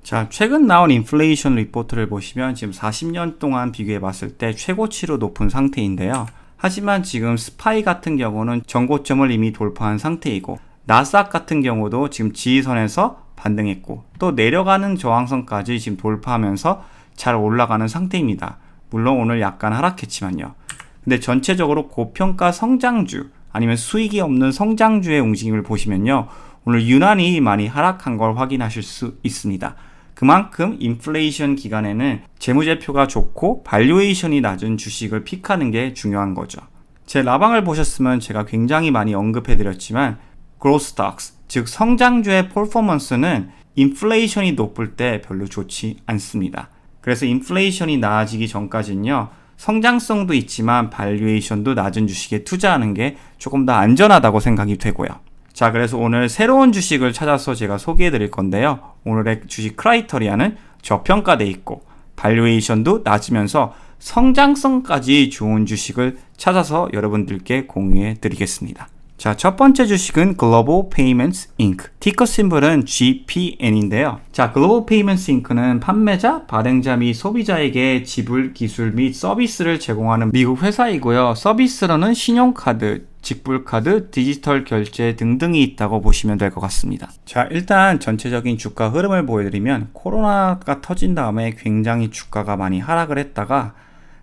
자, 최근 나온 인플레이션 리포트를 보시면 지금 40년 동안 비교해 봤을 때 최고치로 높은 상태인데요. 하지만 지금 스파이 같은 경우는 전고점을 이미 돌파한 상태이고, 나스닥 같은 경우도 지금 지지선에서 반등했고, 또 내려가는 저항선까지 지금 돌파하면서 잘 올라가는 상태입니다. 물론 오늘 약간 하락했지만요. 근데 전체적으로 고평가 성장주 아니면 수익이 없는 성장주의 움직임을 보시면요, 오늘 유난히 많이 하락한 걸 확인하실 수 있습니다. 그만큼 인플레이션 기간에는 재무제표가 좋고 발류에이션이 낮은 주식을 픽하는 게 중요한 거죠. 제 라방을 보셨으면 제가 굉장히 많이 언급해드렸지만 growth stocks, 즉 성장주의 퍼포먼스는 인플레이션이 높을 때 별로 좋지 않습니다. 그래서 인플레이션이 나아지기 전까지는요, 성장성도 있지만 발류에이션도 낮은 주식에 투자하는 게 조금 더 안전하다고 생각이 되고요. 자, 그래서 오늘 새로운 주식을 찾아서 제가 소개해 드릴 건데요. 오늘의 주식 크라이터리아는 저평가돼 있고 발류에이션도 낮으면서 성장성까지 좋은 주식을 찾아서 여러분들께 공유해 드리겠습니다. 자, 첫 번째 주식은 글로벌 페이먼트 잉크, 티커 심볼은 GPN인데요. 자, 글로벌 페이먼트 잉크는 판매자, 발행자 및 소비자에게 지불 기술 및 서비스를 제공하는 미국 회사이고요. 서비스로는 신용카드, 직불카드, 디지털 결제 등등이 있다고 보시면 될 것 같습니다. 자, 일단 전체적인 주가 흐름을 보여드리면 코로나가 터진 다음에 굉장히 주가가 많이 하락을 했다가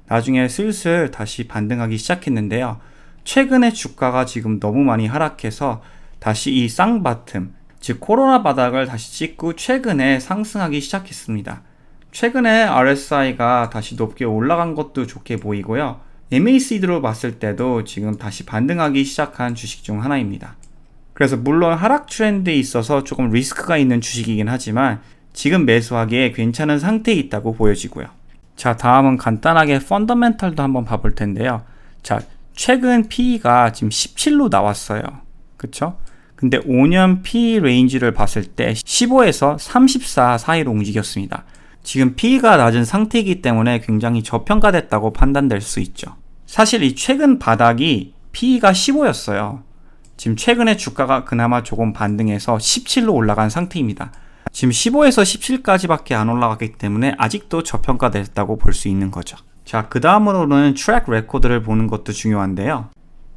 나중에 슬슬 다시 반등하기 시작했는데요. 최근에 주가가 지금 너무 많이 하락해서 다시 이 쌍바텀, 즉 코로나 바닥을 다시 찍고 최근에 상승하기 시작했습니다. 최근에 RSI가 다시 높게 올라간 것도 좋게 보이고요. MACD로 봤을 때도 지금 다시 반등하기 시작한 주식 중 하나입니다. 그래서 물론 하락 트렌드에 있어서 조금 리스크가 있는 주식이긴 하지만 지금 매수하기에 괜찮은 상태에 있다고 보여지고요. 자, 다음은 간단하게 펀더멘털도 한번 봐볼 텐데요. 자, 최근 PE가 지금 17로 나왔어요. 그쵸? 근데 5년 PE 레인지를 봤을 때 15에서 34 사이로 움직였습니다. 지금 PE가 낮은 상태이기 때문에 굉장히 저평가됐다고 판단될 수 있죠. 사실 이 최근 바닥이 PE가 15였어요. 지금 최근에 주가가 그나마 조금 반등해서 17로 올라간 상태입니다. 지금 15에서 17까지밖에 안 올라갔기 때문에 아직도 저평가됐다고 볼 수 있는 거죠. 자, 그 다음으로는 트랙 레코드를 보는 것도 중요한데요.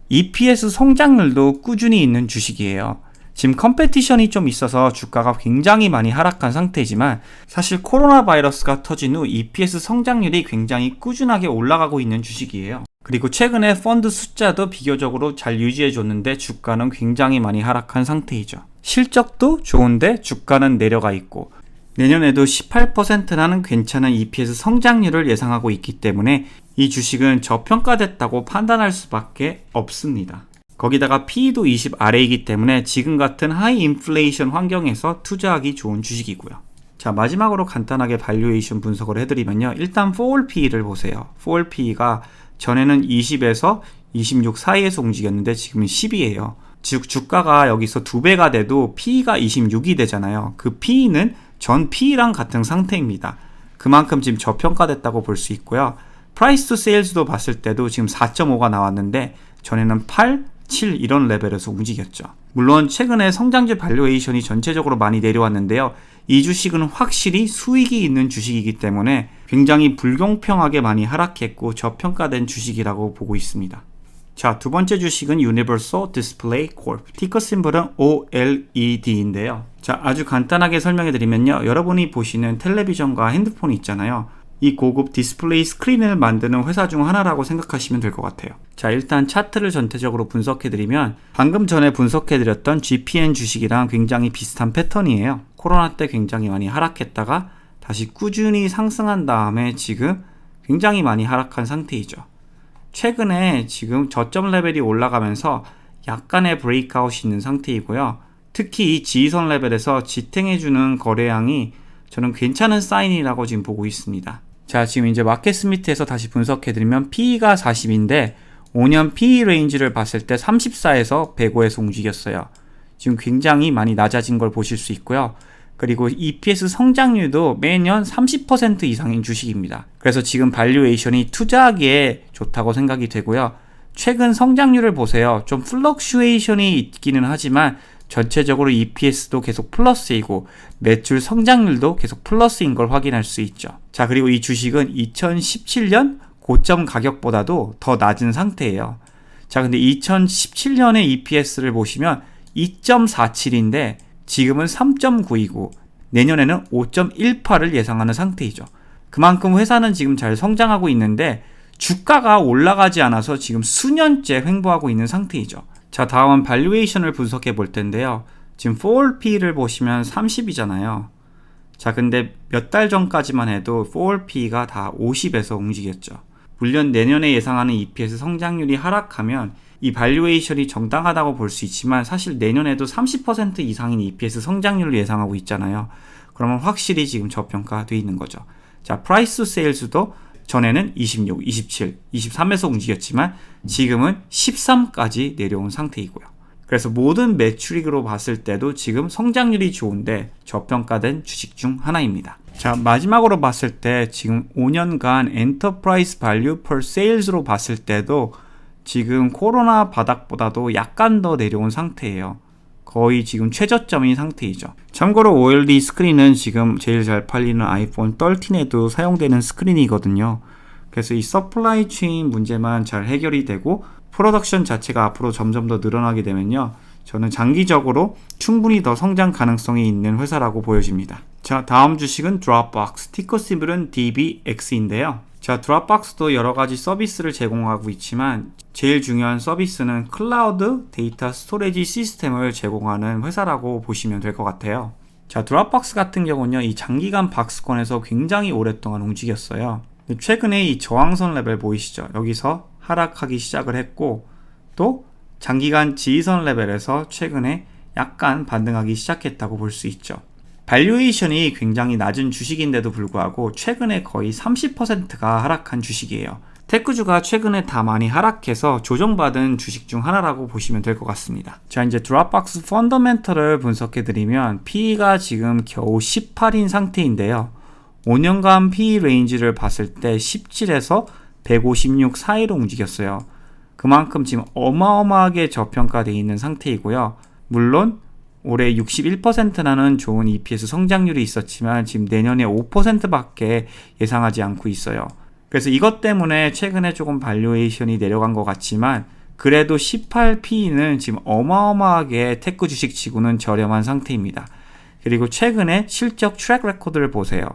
EPS 성장률도 꾸준히 있는 주식이에요. 지금 컴페티션이 좀 있어서 주가가 굉장히 많이 하락한 상태지만 사실 코로나 바이러스가 터진 후 EPS 성장률이 굉장히 꾸준하게 올라가고 있는 주식이에요. 그리고 최근에 펀드 숫자도 비교적으로 잘 유지해 줬는데 주가는 굉장히 많이 하락한 상태이죠. 실적도 좋은데 주가는 내려가 있고 내년에도 18%라는 괜찮은 EPS 성장률을 예상하고 있기 때문에 이 주식은 저평가됐다고 판단할 수밖에 없습니다. 거기다가 PE도 20 아래이기 때문에 지금 같은 하이 인플레이션 환경에서 투자하기 좋은 주식이고요. 자, 마지막으로 간단하게 발류에이션 분석을 해드리면요. 일단 forward PE를 보세요. forward PE가 전에는 20에서 26 사이에서 움직였는데 지금은 10이에요. 즉 주가가 여기서 2배가 돼도 PE가 26이 되잖아요. 그 PE는 전 PE랑 같은 상태입니다. 그만큼 지금 저평가됐다고 볼 수 있고요. 프라이스 투 세일즈도 봤을 때도 지금 4.5가 나왔는데 전에는 8, 7 이런 레벨에서 움직였죠. 물론 최근에 성장주 발류에이션이 전체적으로 많이 내려왔는데요. 이 주식은 확실히 수익이 있는 주식이기 때문에 굉장히 불공평하게 많이 하락했고 저평가된 주식이라고 보고 있습니다. 자, 두 번째 주식은 Universal Display Corp. 티커 심볼은 OLED인데요. 자, 아주 간단하게 설명해 드리면요. 여러분이 보시는 텔레비전과 핸드폰이 있잖아요. 이 고급 디스플레이 스크린을 만드는 회사 중 하나라고 생각하시면 될 것 같아요. 자, 일단 차트를 전체적으로 분석해 드리면 방금 전에 분석해 드렸던 GPN 주식이랑 굉장히 비슷한 패턴이에요. 코로나 때 굉장히 많이 하락했다가 다시 꾸준히 상승한 다음에 지금 굉장히 많이 하락한 상태이죠. 최근에 지금 저점 레벨이 올라가면서 약간의 브레이크아웃이 있는 상태이고요. 특히 이 지지선 레벨에서 지탱해주는 거래량이 저는 괜찮은 사인이라고 지금 보고 있습니다. 자, 지금 이제 마켓 스미트에서 다시 분석해드리면 PE가 40인데 5년 PE 레인지를 봤을 때 34에서 105에서 움직였어요. 지금 굉장히 많이 낮아진 걸 보실 수 있고요. 그리고 EPS 성장률도 매년 30% 이상인 주식입니다. 그래서 지금 발류에이션이 투자하기에 좋다고 생각이 되고요. 최근 성장률을 보세요. 좀 플럭슈에이션이 있기는 하지만 전체적으로 EPS도 계속 플러스이고 매출 성장률도 계속 플러스인 걸 확인할 수 있죠. 자, 그리고 이 주식은 2017년 고점 가격보다도 더 낮은 상태예요. 자, 근데 2017년의 EPS를 보시면 2.47인데 지금은 3.9이고 내년에는 5.18을 예상하는 상태이죠. 그만큼 회사는 지금 잘 성장하고 있는데 주가가 올라가지 않아서 지금 수년째 횡보하고 있는 상태이죠. 자, 다음은 발류에이션을 분석해 볼 텐데요. 지금 4P를 보시면 30이잖아요. 자, 근데 몇 달 전까지만 해도 4P가 다 50에서 움직였죠. 물론 내년에 예상하는 EPS 성장률이 하락하면 이 발류에이션이 정당하다고 볼 수 있지만 사실 내년에도 30% 이상인 EPS 성장률을 예상하고 있잖아요. 그러면 확실히 지금 저평가되어 있는 거죠. 자, 프라이스 세일즈도 전에는 26, 27, 23에서 움직였지만 지금은 13까지 내려온 상태이고요. 그래서 모든 매출익으로 봤을 때도 지금 성장률이 좋은데 저평가된 주식 중 하나입니다. 자, 마지막으로 봤을 때 지금 5년간 엔터프라이즈 발류 per sales로 봤을 때도 지금 코로나 바닥보다도 약간 더 내려온 상태예요. 거의 지금 최저점인 상태이죠. 참고로 OLED 스크린은 지금 제일 잘 팔리는 아이폰 13에도 사용되는 스크린이거든요. 그래서 이 서플라이 체인 문제만 잘 해결이 되고 프로덕션 자체가 앞으로 점점 더 늘어나게 되면요, 저는 장기적으로 충분히 더 성장 가능성이 있는 회사라고 보여집니다. 자, 다음 주식은 드롭박스, 티커 심볼은 DBX인데요. 자, 드롭박스도 여러가지 서비스를 제공하고 있지만 제일 중요한 서비스는 클라우드 데이터 스토리지 시스템을 제공하는 회사라고 보시면 될 것 같아요. 자, 드롭박스 같은 경우는요, 이 장기간 박스권에서 굉장히 오랫동안 움직였어요. 최근에 이 저항선 레벨 보이시죠? 여기서 하락하기 시작을 했고 또 장기간 지지선 레벨에서 최근에 약간 반등하기 시작했다고 볼 수 있죠. 발류에이션이 굉장히 낮은 주식인데도 불구하고 최근에 거의 30%가 하락한 주식이에요. 테크주가 최근에 다 많이 하락해서 조정받은 주식 중 하나라고 보시면 될 것 같습니다. 자, 이제 드롭박스 펀더멘털을 분석해드리면 PE가 지금 겨우 18인 상태인데요. 5년간 PE 레인지를 봤을 때 17에서 156 사이로 움직였어요. 그만큼 지금 어마어마하게 저평가되어 있는 상태이고요. 물론 올해 61%라는 좋은 EPS 성장률이 있었지만 지금 내년에 5%밖에 예상하지 않고 있어요. 그래서 이것 때문에 최근에 조금 발류에이션이 내려간 것 같지만 그래도 18PE는 지금 어마어마하게 테크 주식 치고는 저렴한 상태입니다. 그리고 최근에 실적 트랙 레코드를 보세요.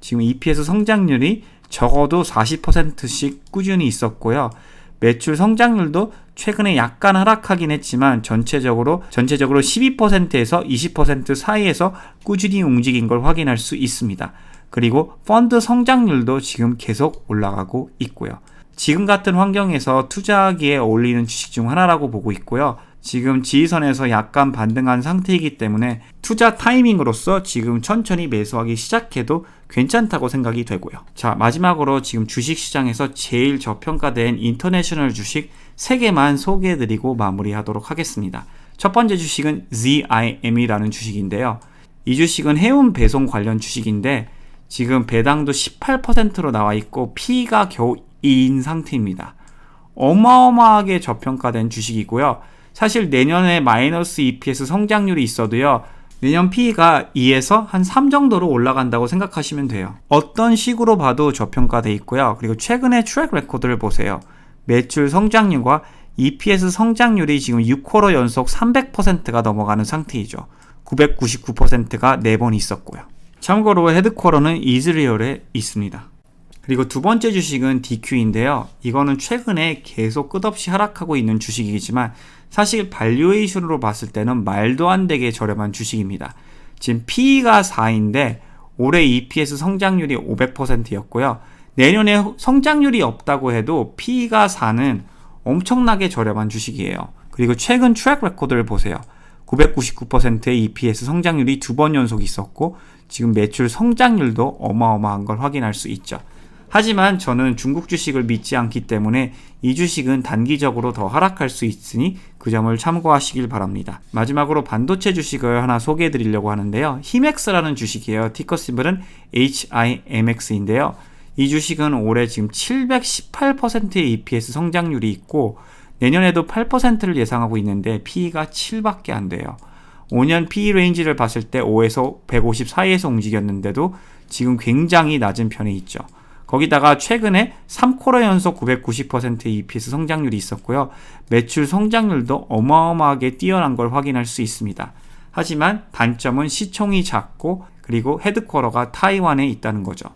지금 EPS 성장률이 적어도 40%씩 꾸준히 있었고요. 매출 성장률도 최근에 약간 하락하긴 했지만 전체적으로 12%에서 20% 사이에서 꾸준히 움직인 걸 확인할 수 있습니다. 그리고 펀드 성장률도 지금 계속 올라가고 있고요. 지금 같은 환경에서 투자하기에 어울리는 주식 중 하나라고 보고 있고요. 지금 지지선에서 약간 반등한 상태이기 때문에 투자 타이밍으로서 지금 천천히 매수하기 시작해도 괜찮다고 생각이 되고요. 자, 마지막으로 지금 주식시장에서 제일 저평가된 인터내셔널 주식 3개만 소개해드리고 마무리하도록 하겠습니다. 첫 번째 주식은 ZIM이라는 주식인데요. 이 주식은 해운 배송 관련 주식인데 지금 배당도 18%로 나와 있고 P가 겨우 2인 상태입니다. 어마어마하게 저평가된 주식이고요. 사실 내년에 마이너스 EPS 성장률이 있어도요, 내년 PE가 2에서 한 3 정도로 올라간다고 생각하시면 돼요. 어떤 식으로 봐도 저평가돼 있고요. 그리고 최근에 트랙 레코드를 보세요. 매출 성장률과 EPS 성장률이 지금 6쿼터 연속 300%가 넘어가는 상태이죠. 999%가 4번 있었고요. 참고로 헤드쿼터는 이즈리얼에 있습니다. 그리고 두 번째 주식은 DQ인데요. 이거는 최근에 계속 끝없이 하락하고 있는 주식이지만 사실 발류에이션으로 봤을 때는 말도 안 되게 저렴한 주식입니다. 지금 PE가 4인데 올해 EPS 성장률이 500%였고요. 내년에 성장률이 없다고 해도 PE가 4는 엄청나게 저렴한 주식이에요. 그리고 최근 트랙 레코드를 보세요. 999%의 EPS 성장률이 2번 연속 있었고 지금 매출 성장률도 어마어마한 걸 확인할 수 있죠. 하지만 저는 중국 주식을 믿지 않기 때문에 이 주식은 단기적으로 더 하락할 수 있으니 그 점을 참고하시길 바랍니다. 마지막으로 반도체 주식을 하나 소개해 드리려고 하는데요. 히맥스라는 주식이에요. 티커 심볼은 HIMX인데요. 이 주식은 올해 지금 718%의 EPS 성장률이 있고 내년에도 8%를 예상하고 있는데 PE가 7밖에 안 돼요. 5년 PE 레인지를 봤을 때 5에서 150 사이에서 움직였는데도 지금 굉장히 낮은 편에 있죠. 거기다가 최근에 3쿼터 연속 990%의 EPS 성장률이 있었고요. 매출 성장률도 어마어마하게 뛰어난 걸 확인할 수 있습니다. 하지만 단점은 시총이 작고 그리고 헤드쿼터가 타이완에 있다는 거죠.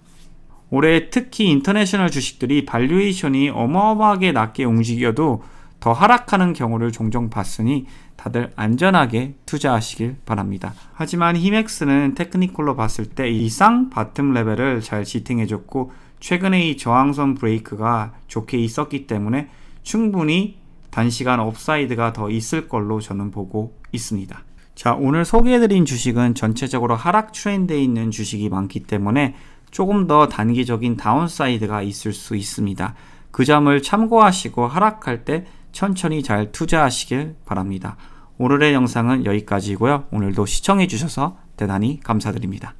올해 특히 인터내셔널 주식들이 발류에이션이 어마어마하게 낮게 움직여도 더 하락하는 경우를 종종 봤으니 다들 안전하게 투자하시길 바랍니다. 하지만 히맥스는 테크니컬로 봤을 때 이상 바텀 레벨을 잘 지탱해줬고 최근에 이 저항선 브레이크가 좋게 있었기 때문에 충분히 단시간 업사이드가 더 있을 걸로 저는 보고 있습니다. 자, 오늘 소개해드린 주식은 전체적으로 하락 트렌드에 있는 주식이 많기 때문에 조금 더 단기적인 다운사이드가 있을 수 있습니다. 그 점을 참고하시고 하락할 때 천천히 잘 투자하시길 바랍니다. 오늘의 영상은 여기까지고요. 오늘도 시청해 주셔서 대단히 감사드립니다.